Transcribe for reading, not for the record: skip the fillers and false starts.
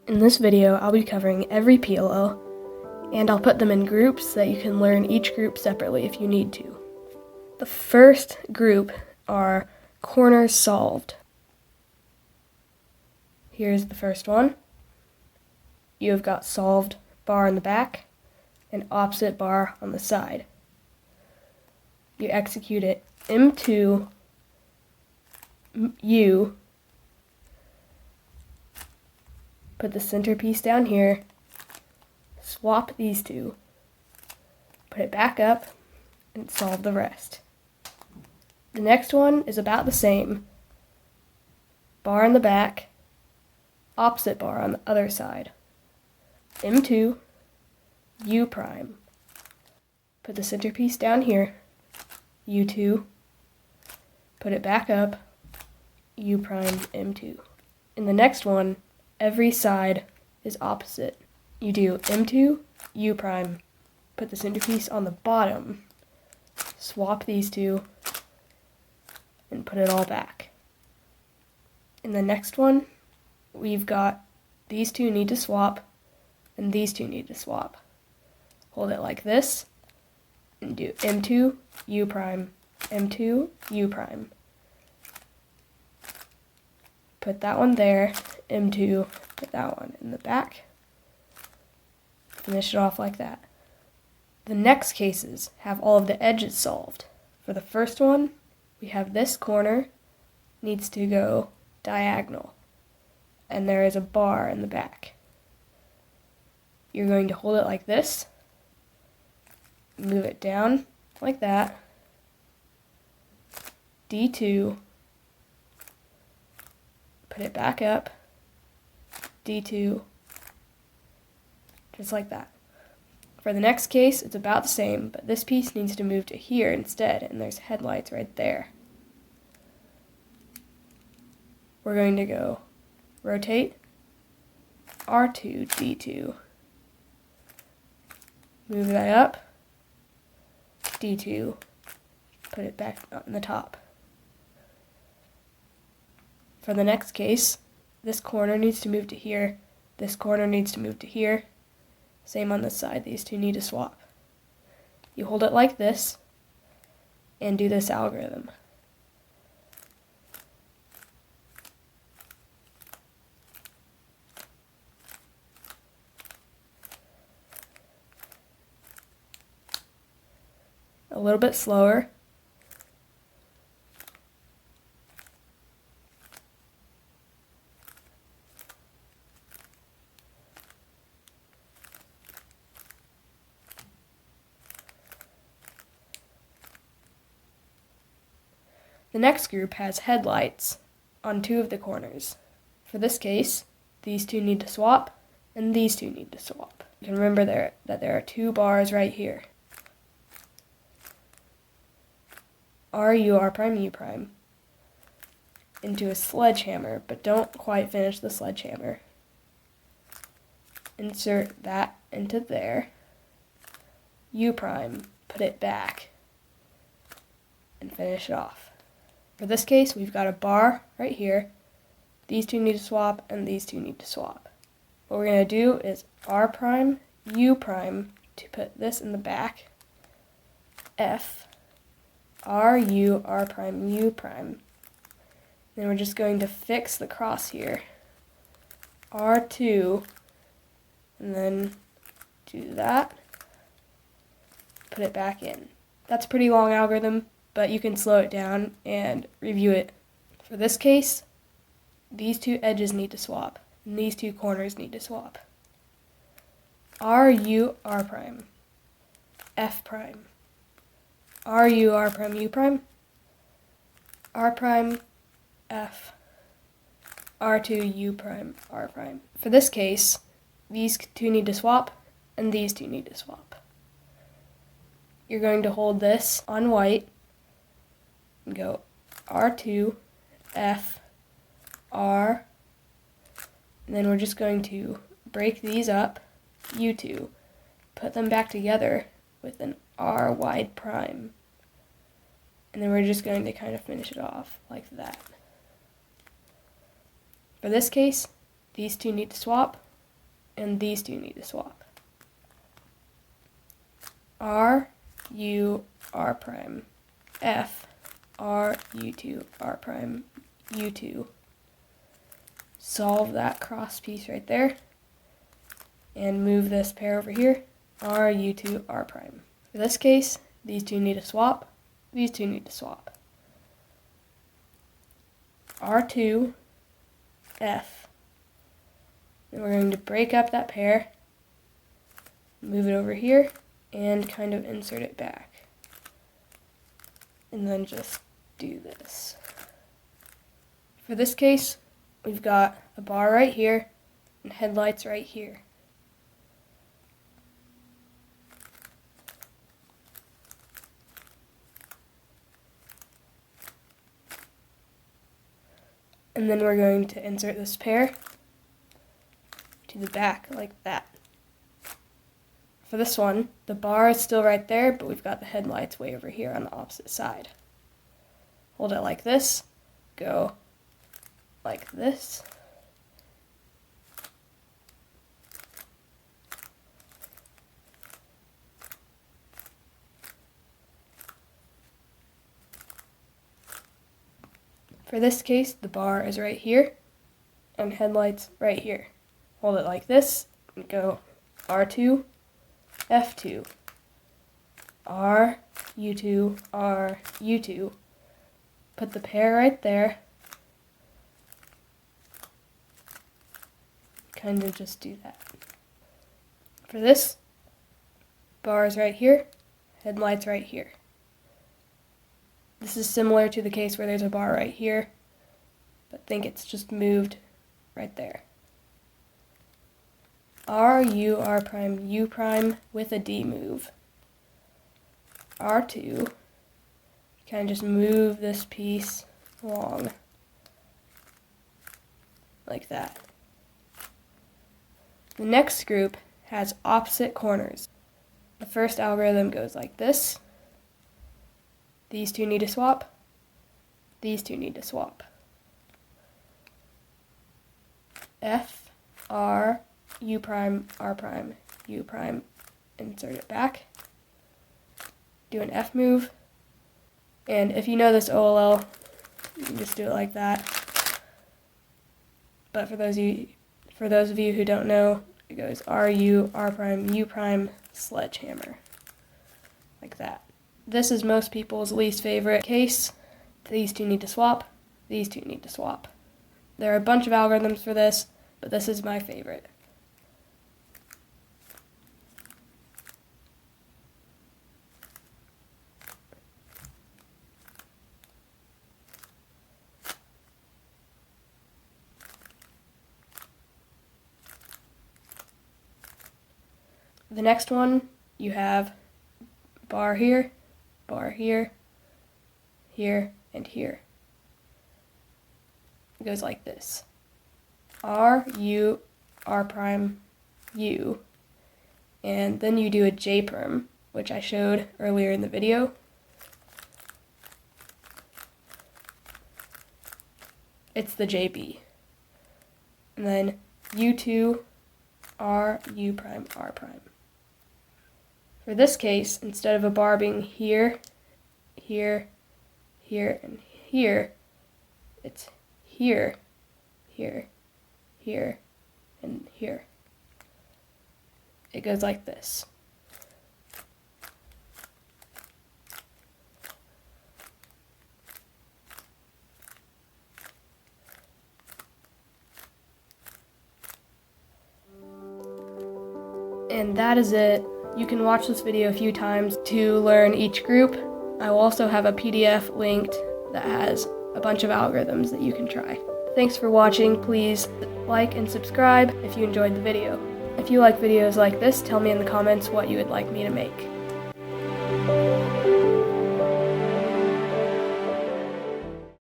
In this video, I'll be covering every PLL, and I'll put them in groups so that you can learn each group separately if you need to. The first group are corners solved. Here's the first one. You have got solved bar in the back and opposite bar on the side. You execute it M2 U, put the centerpiece down here, swap these two, put it back up, and solve the rest. The next one is about the same. Bar in the back, opposite bar on the other side. M2, U prime. Put the centerpiece down here, U2, put it back up, U prime, M2. In the next one, every side is opposite. You do M2, U prime, put the centerpiece on the bottom, swap these two, and put it all back. In the next one, we've got these two need to swap, and these two need to swap. Hold it like this, and do M2, U prime, M2, U prime. Put that one there, M2, put that one in the back. Finish it off like that. The next cases have all of the edges solved. For the first one, we have this corner needs to go diagonal, and there is a bar in the back. You're going to hold it like this, move it down like that, D2, put it back up, D2, just like that. For the next case, it's about the same, but this piece needs to move to here instead, and there's headlights right there. We're going to go rotate, R2, D2, move that up, D2, put it back on the top. For the next case, this corner needs to move to here, this corner needs to move to here, same on this side, these two need to swap. You hold it like this, and do this algorithm. A little bit slower. The next group has headlights on two of the corners. For this case, these two need to swap, and these two need to swap. You can remember that there are two bars right here. R, U, R prime, U prime, into a sledgehammer, but don't quite finish the sledgehammer. Insert that into there, U prime, put it back, and finish it off. For this case, we've got a bar right here. These two need to swap, and these two need to swap. What we're going to do is R prime, U prime, to put this in the back, F, R, U, R prime, U prime. Then we're just going to fix the cross here. R2, and then do that, put it back in. That's a pretty long algorithm, but you can slow it down and review it. For this case, these two edges need to swap, and these two corners need to swap. R, U, R prime, F prime, R, U, R prime, U prime, R prime, F, R2, U prime, R prime. For this case, these two need to swap, and these two need to swap. You're going to hold this on white, and go R2, F, R, and then we're just going to break these up, U2, put them back together with an R wide prime, and then we're just going to kind of finish it off like that. For this case, these two need to swap, and these two need to swap. R, U, R prime, F, R, U2, R prime, U2. Solve that cross piece right there, and move this pair over here, R, U2, R prime. For this case, these two need to swap, these two need to swap. R2, F. Then we're going to break up that pair, move it over here, and kind of insert it back. And then just do this. For this case, we've got a bar right here and headlights right here. And then we're going to insert this pair to the back like that. For this one, the bar is still right there, but we've got the headlights way over here on the opposite side. Hold it like this, go like this. For this case, the bar is right here, and headlights right here. Hold it like this, and go R2, F2, R, U2, R, U2. Put the pair right there. Kind of just do that. For this, bars right here, headlights right here. This is similar to the case where there's a bar right here, but think it's just moved right there. R, U, R prime, U prime with a D move. R2, kind of just move this piece along like that. The next group has opposite corners. The first algorithm goes like this. These two need to swap. These two need to swap. F, R, U prime, R prime, U prime. Insert it back. Do an F move. And if you know this OLL, you can just do it like that. But for those of you who don't know, it goes R, U, R prime, U prime, sledgehammer. Like that. This is most people's least favorite case. These two need to swap. These two need to swap. There are a bunch of algorithms for this, but this is my favorite. The next one, you have bar here, here, and here. It goes like this. R, U, R prime, U. And then you do a J perm, which I showed earlier in the video. It's the JB. And then U2, R, U prime, R prime. For this case, instead of a bar being here, here, here, and here, it's here, here, here, and here. It goes like this. And that is it. You can watch this video a few times to learn each group. I will also have a PDF linked that has a bunch of algorithms that you can try. Thanks for watching. Please like and subscribe if you enjoyed the video. If you like videos like this, tell me in the comments what you would like me to make.